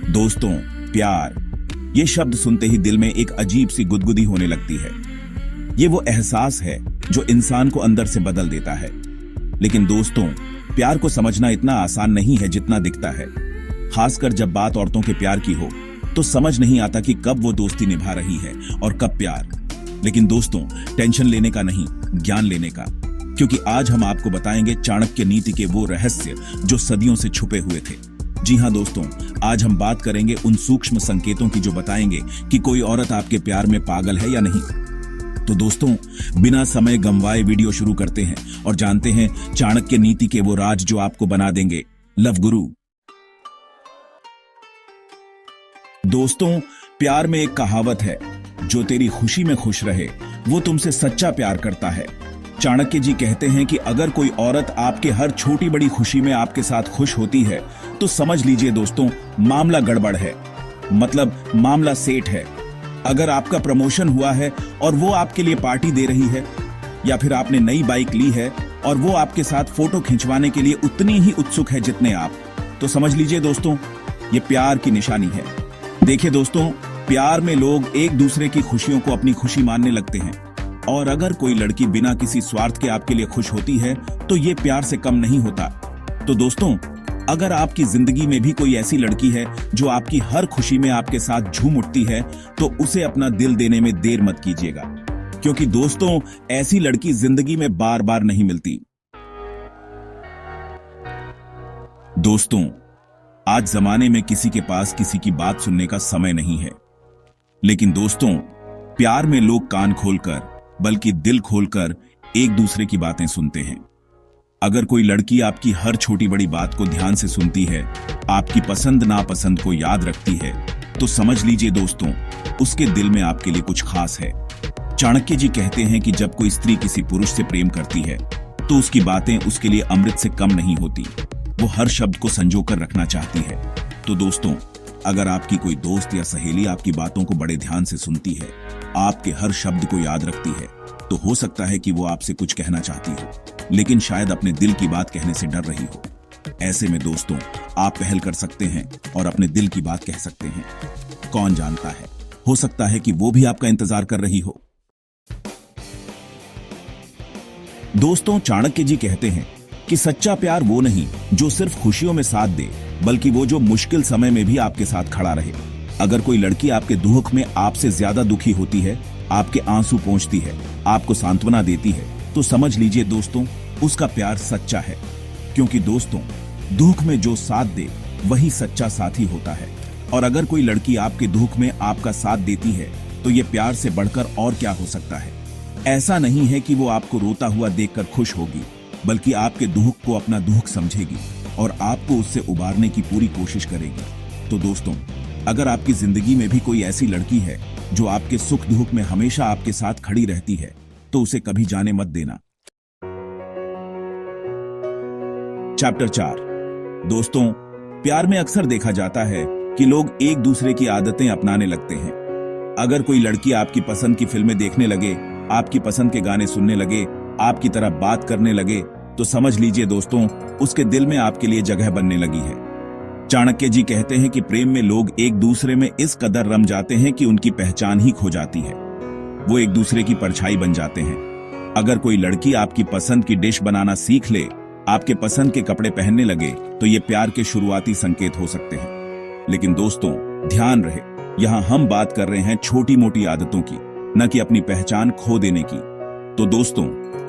दोस्तों, प्यार ये शब्द सुनते ही दिल में एक अजीब सी गुदगुदी होने लगती है। ये वो एहसास है जो इंसान को अंदर से बदल देता है। लेकिन दोस्तों, प्यार को समझना इतना आसान नहीं है जितना दिखता है। खासकर जब बात औरतों के प्यार की हो तो समझ नहीं आता कि कब वो दोस्ती निभा रही है और कब प्यार। लेकिन दोस्तों, टेंशन लेने का नहीं, ज्ञान लेने का, क्योंकि आज हम आपको बताएंगे चाणक्य नीति के वो रहस्य जो सदियों से छुपे हुए थे। जी हां दोस्तों, आज हम बात करेंगे उन सूक्ष्म संकेतों की जो बताएंगे कि कोई औरत आपके प्यार में पागल है या नहीं। तो दोस्तों, बिना समय गंवाए वीडियो शुरू करते हैं और जानते हैं चाणक्य नीति के वो राज जो आपको बना देंगे लव गुरु। दोस्तों, प्यार में एक कहावत है, जो तेरी खुशी में खुश रहे वो तुमसे सच्चा प्यार करता है। चाणक्य जी कहते हैं कि अगर कोई औरत आपके हर छोटी बड़ी खुशी में आपके साथ खुश होती है तो समझ लीजिए दोस्तों, मामला गड़बड़ है, मतलब मामला सेठ है। अगर आपका प्रमोशन हुआ है और वो आपके लिए पार्टी दे रही है, या फिर आपने नई बाइक ली है और वो आपके साथ फोटो खिंचवाने के लिए उतनी ही उत्सुक है जितने आप, तो समझ लीजिए दोस्तों, ये प्यार की निशानी है। देखिए दोस्तों, प्यार में लोग एक दूसरे की खुशियों को अपनी खुशी मानने लगते हैं, और अगर कोई लड़की बिना किसी स्वार्थ के आपके लिए खुश होती है तो ये प्यार से कम नहीं होता। तो दोस्तों, अगर आपकी जिंदगी में भी कोई ऐसी लड़की है जो आपकी हर खुशी में आपके साथ झूम उठती है तो उसे अपना दिल देने में देर मत कीजिएगा, क्योंकि दोस्तों, ऐसी लड़की जिंदगी में बार बार नहीं मिलती। दोस्तों, आज जमाने में किसी के पास किसी की बात सुनने का समय नहीं है, लेकिन दोस्तों, प्यार में लोग कान खोलकर बल्कि दिल खोलकर एक दूसरे की बातें सुनते हैं। अगर कोई लड़की आपकी हर छोटी बड़ी बात को ध्यान से सुनती है, आपकी पसंद नापसंद को याद रखती है, तो समझ लीजिए दोस्तों, उसके दिल में आपके लिए कुछ खास है। चाणक्य जी कहते हैं कि जब कोई स्त्री किसी पुरुष से प्रेम करती है तो उसकी बातें उसके लिए अमृत से कम नहीं होती, वो हर शब्द को संजोकर रखना चाहती है। तो दोस्तों, अगर आपकी कोई दोस्त या सहेली आपकी बातों को बड़े ध्यान से सुनती है, आपके हर शब्द को याद रखती है, तो हो सकता है कि वो आपसे कुछ कहना चाहती हो, लेकिन शायद अपने दिल की बात कहने से डर रही हो। ऐसे में दोस्तों, आप पहल कर सकते हैं और अपने दिल की बात कह सकते हैं। कौन जानता है, हो सकता है कि वो भी आपका इंतजार कर रही हो। दोस्तों, चाणक्य जी कहते हैं कि सच्चा प्यार वो नहीं जो सिर्फ खुशियों में साथ दे, बल्कि वो जो मुश्किल समय में भी आपके साथ खड़ा रहे। अगर कोई लड़की आपके दुख में आपसे ज्यादा दुखी होती है, आपके आंसू पोंछती है, आपको सांत्वना देती है, तो समझ लीजिए दोस्तों, उसका प्यार सच्चा है। क्योंकि दोस्तों, दुख में जो साथ दे वही सच्चा साथी होता है। और अगर कोई लड़की आपके दुख में आपका साथ देती है तो ये प्यार से बढ़कर और क्या हो सकता है। ऐसा नहीं है कि वो आपको रोता हुआ देखकर खुश होगी, बल्कि आपके दुख को अपना दुख समझेगी और आपको उससे उबारने की पूरी कोशिश करेगी। तो दोस्तों, अगर आपकी जिंदगी में भी कोई ऐसी लड़की है जो आपके सुख दुख में हमेशा आपके साथ खड़ी रहती है, तो उसे कभी जाने मत देना। चैप्टर 4। दोस्तों, प्यार में अक्सर देखा जाता है कि लोग एक दूसरे की आदतें अपनाने लगते हैं। अगर कोई लड़की आपकी पसंद की फिल्में देखने लगे, आपकी पसंद के गाने सुनने लगे, आपकी तरह बात करने लगे, तो समझ लीजिए दोस्तों, उसके दिल में आपके लिए जगह बनने लगी है। चाणक्य जी कहते हैं कि प्रेम में लोग एक दूसरे में इस कदर रम जाते हैं कि उनकी पहचान ही खो जाती है। वो एक दूसरे की परछाई बन जाते हैं। अगर कोई लड़की आपकी पसंद की डिश बनाना सीख ले, आपके पसंद के कपड़े पहनने लगे, तो ये प्यार के शुरुआती संकेत हो सकते हैं। लेकिन दोस्तों, ध्यान रहे, यहाँ हम बात कर रहे हैं छोटी मोटी आदतों की, न कि अपनी पहचान खो देने की। तो दोस्तों,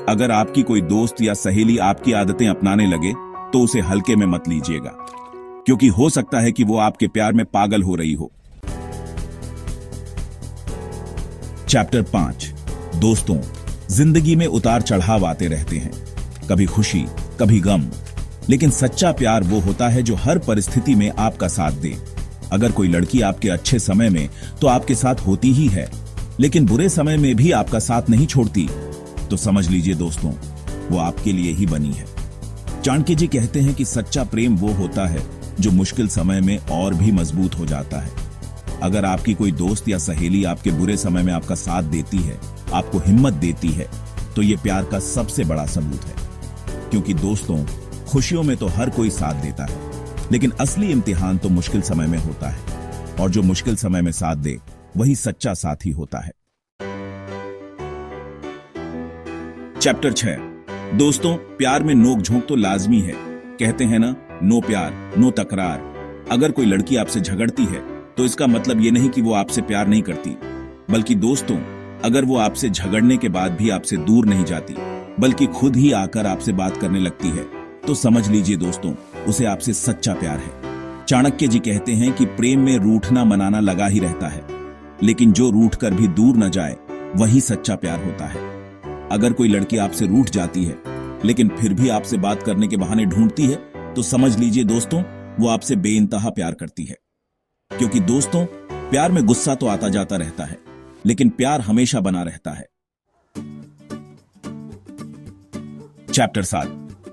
अगर आपकी कोई दोस्त या सहेली आपकी आदतें अपनाने लगे तो उसे हल्के में मत लीजिएगा, क्योंकि हो सकता है कि वो आपके प्यार में पागल हो रही हो। चैप्टर 5। दोस्तों, जिंदगी में उतार चढ़ाव आते रहते हैं, कभी खुशी कभी गम, लेकिन सच्चा प्यार वो होता है जो हर परिस्थिति में आपका साथ दे। अगर कोई लड़की आपके अच्छे समय में तो आपके साथ होती ही है, लेकिन बुरे समय में भी आपका साथ नहीं छोड़ती, तो समझ लीजिए दोस्तों, वो आपके लिए ही बनी है। चाणक्य जी कहते हैं कि सच्चा प्रेम वो होता है जो मुश्किल समय में और भी मजबूत हो जाता है। अगर आपकी कोई दोस्त या सहेली आपके बुरे समय में आपका साथ देती है, आपको हिम्मत देती है, तो ये प्यार का सबसे बड़ा सबूत है। क्योंकि दोस्तों, खुशियों में तो हर कोई साथ देता है, लेकिन असली इम्तिहान तो मुश्किल समय में होता है, और जो मुश्किल समय में साथ दे वही सच्चा साथी होता है। चैप्टर 6। दोस्तों, प्यार में नोक झोंक तो लाजमी है। कहते हैं ना, नो प्यार नो तकरार। अगर कोई लड़की आपसे झगड़ती है तो इसका मतलब ये नहीं कि वो आपसे प्यार नहीं करती, बल्कि दोस्तों, अगर वो आपसे झगड़ने के बाद भी आपसे दूर नहीं जाती, बल्कि खुद ही आकर आपसे बात करने लगती है, तो समझ लीजिए दोस्तों, उसे आपसे सच्चा प्यार है। चाणक्य जी कहते हैं कि प्रेम में रूठना मनाना लगा ही रहता है, लेकिन जो रूठ कर भी दूर न जाए वही सच्चा प्यार होता है। अगर कोई लड़की आपसे रूठ जाती है लेकिन फिर भी आपसे बात करने के बहाने ढूंढती है, तो समझ लीजिए दोस्तों, वो आपसे बेइंतहा प्यार करती है। क्योंकि दोस्तों, प्यार में गुस्सा तो आता जाता रहता है, लेकिन प्यार हमेशा बना रहता है। चैप्टर 7।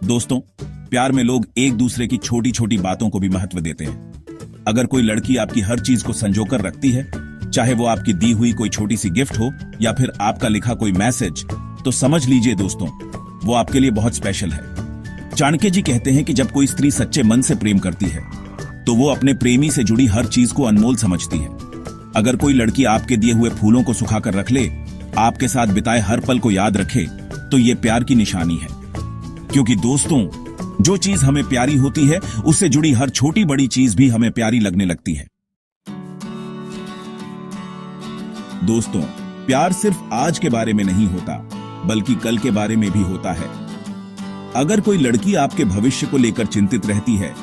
दोस्तों, प्यार में लोग एक दूसरे की छोटी छोटी बातों को भी महत्व देते हैं। अगर कोई लड़की आपकी हर चीज को संजोकर रखती है, चाहे वो आपकी दी हुई कोई छोटी सी गिफ्ट हो या फिर आपका लिखा कोई मैसेज, तो समझ लीजिए दोस्तों, वो आपके लिए बहुत स्पेशल है। चाणक्य जी कहते हैं कि जब कोई स्त्री सच्चे मन से प्रेम करती है तो वो अपने प्रेमी से जुड़ी हर चीज को अनमोल समझती है। अगर कोई लड़की आपके दिए हुए फूलों को सुखाकर रख ले, आपके साथ बिताए हर पल को याद रखे, तो ये प्यार की निशानी है। क्योंकि दोस्तों, जो चीज हमें प्यारी होती है उससे जुड़ी हर छोटी बड़ी चीज भी हमें प्यारी लगने लगती है। दोस्तों, प्यार सिर्फ आज के बारे में नहीं होता, बल्कि कल के बारे में भी होता है। अगर कोई लड़की आपके भविष्य को लेकर चिंतित रहती है,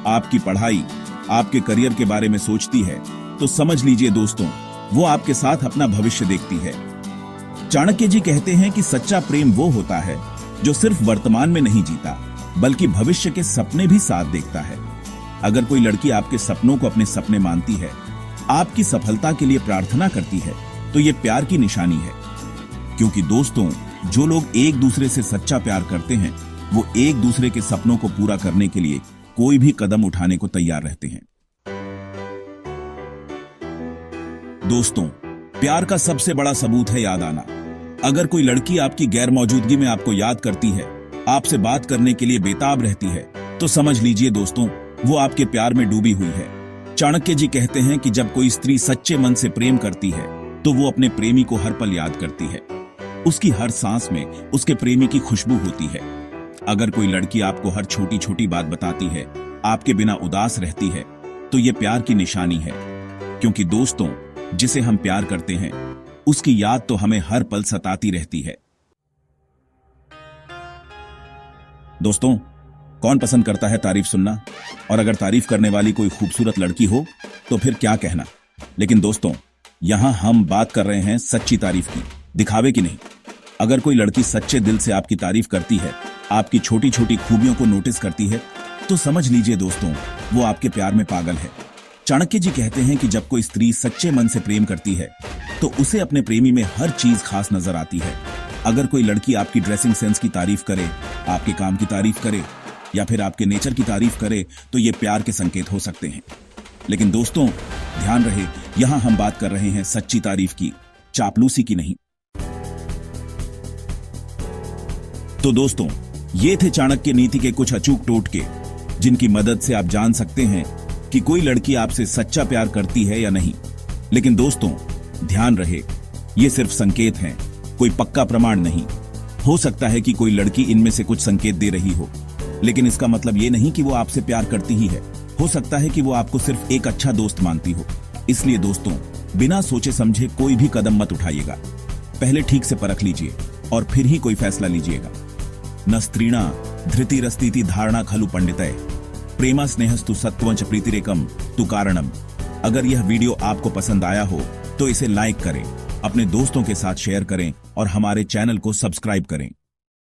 आपकी पढ़ाई, आपके करियर के बारे में सोचती है, तो समझ लीजिए दोस्तों, वो आपके साथ अपना भविष्य देखती है। चाणक्य जी कहते हैं कि सच्चा प्रेम वो होता है जो सिर्फ वर्तमान में नहीं जीता, बल्कि भविष्य के सपने भी साथ देखता है। अगर कोई लड़की आपके सपनों को अपने सपने मानती है, आपकी सफलता के लिए प्रार्थना करती है, तो ये प्यार की निशानी है। क्योंकि दोस्तों, जो लोग एक दूसरे से सच्चा प्यार करते हैं, वो एक दूसरे के सपनों को पूरा करने के लिए कोई भी कदम उठाने को तैयार रहते हैं। दोस्तों, प्यार का सबसे बड़ा सबूत है याद आना। अगर कोई लड़की आपकी गैर मौजूदगी में आपको याद करती है, आपसे बात करने के लिए बेताब रहती है, तो समझ लीजिए दोस्तों, वो आपके प्यार में डूबी हुई है। चाणक्य जी कहते हैं कि जब कोई स्त्री सच्चे मन से प्रेम करती है, तो वो अपने प्रेमी को हर पल याद करती है। उसकी हर सांस में उसके प्रेमी की खुशबू होती है। अगर कोई लड़की आपको हर छोटी छोटी बात बताती है, आपके बिना उदास रहती है, तो ये प्यार की निशानी है। क्योंकि दोस्तों, जिसे हम प्यार करते हैं, उसकी याद तो हमें हर पल सताती रहती है। दोस्तों, कौन पसंद करता है तारीफ सुनना? और अगर तारीफ करने वाली कोई खूबसूरत लड़की हो तो फिर क्या कहना। लेकिन दोस्तों, यहां हम बात कर रहे हैं सच्ची तारीफ की, दिखावे की नहीं। अगर कोई लड़की सच्चे दिल से आपकी तारीफ करती है, आपकी छोटी छोटी खूबियों को नोटिस करती है, तो समझ लीजिए दोस्तों, वो आपके प्यार में पागल है। चाणक्य जी कहते हैं कि जब कोई स्त्री सच्चे मन से प्रेम करती है, तो उसे अपने प्रेमी में हर चीज खास नजर आती है। अगर कोई लड़की आपकी ड्रेसिंग सेंस की तारीफ करे, आपके काम की तारीफ करे, या फिर आपके नेचर की तारीफ करे, तो ये प्यार के संकेत हो सकते हैं। लेकिन दोस्तों, ध्यान रहे, यहां हम बात कर रहे हैं सच्ची तारीफ की, चापलूसी की नहीं। तो दोस्तों, ये थे चाणक्य नीति के कुछ अचूक टोटके, जिनकी मदद से आप जान सकते हैं कि कोई लड़की आपसे सच्चा प्यार करती है या नहीं। लेकिन दोस्तों, ध्यान रहे, ये सिर्फ संकेत हैं, कोई पक्का प्रमाण नहीं। हो सकता है कि कोई लड़की इनमें से कुछ संकेत दे रही हो, लेकिन इसका मतलब ये नहीं कि वो आपसे प्यार करती ही है। हो सकता है कि वो आपको सिर्फ एक अच्छा दोस्त मानती हो। इसलिए दोस्तों, बिना सोचे समझे कोई भी कदम मत उठाइएगा। पहले ठीक से परख लीजिए और फिर ही कोई फैसला लीजिएगा। न स्त्रीणा धृतिरस्तीति धारणा खलु पंडितय, प्रेमा स्नेहस्तु सत्वंच प्रीतिरेकम तु कारणम। अगर यह वीडियो आपको पसंद आया हो तो इसे लाइक करें, अपने दोस्तों के साथ शेयर करें और हमारे चैनल को सब्सक्राइब करें।